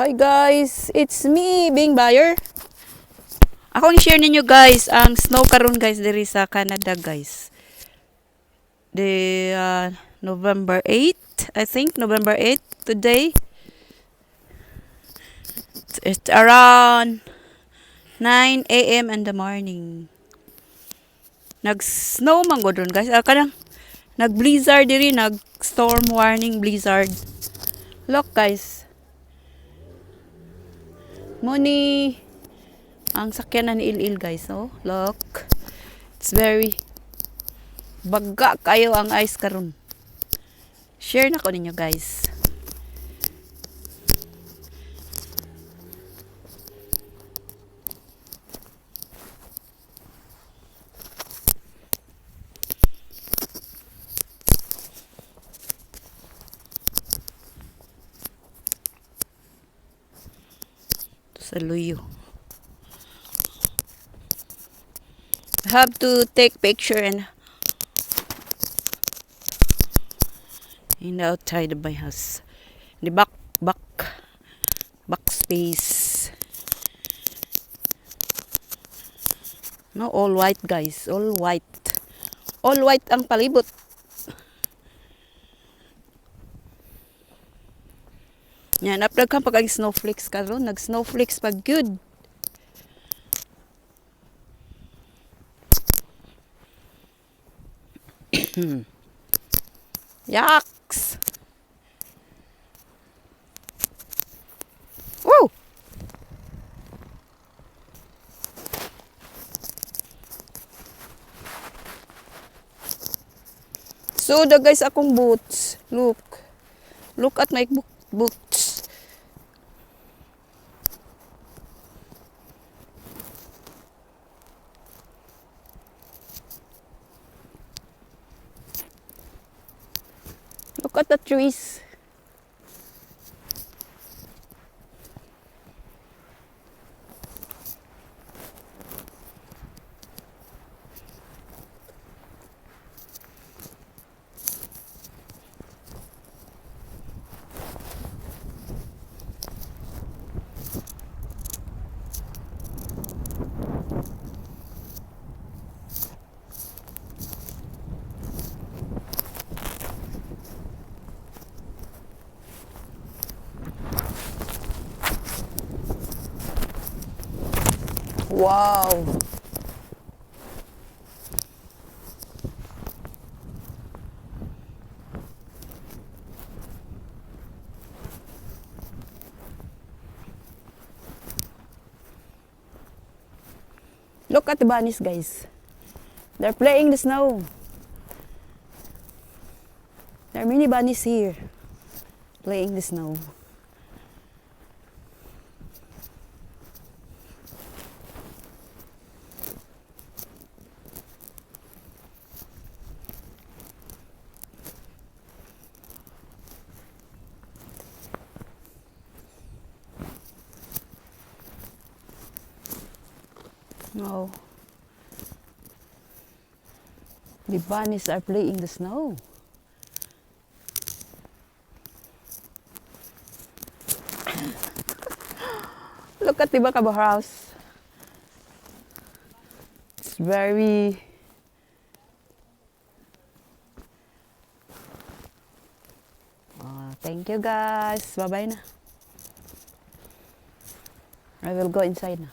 Hi guys, it's me, Bing Buyer. Ako ang share ninyo guys ang snow karon guys diri sa Canada guys. November 8, I think November 8 today. It's around 9 a.m. in the morning. Nag-snow man gud ron guys. Kanang nag-blizzard diri, nag-storm warning blizzard. Look guys. Muni ang sakyanan ni Il guys, oh. Look. It's very baga kayo ang ice karon. Share na ko ninyo guys. Sa luyo. I have to take picture and in the outside of my house. The back space. No, all white guys, all white. All white ang palibot. Yan, upload ka pag snowflakes karon, nag-snowflakes pag good. Yaks. Woo! So, the guys akong boots. Look. Look at my boots. Look at the trees. Wow. Look at the bunnies, guys. They're playing the snow. There are many bunnies here playing the snow. No. The bunnies are playing the snow. Look at the back of our house. It's very thank you guys. Bye-bye na. I will go inside na.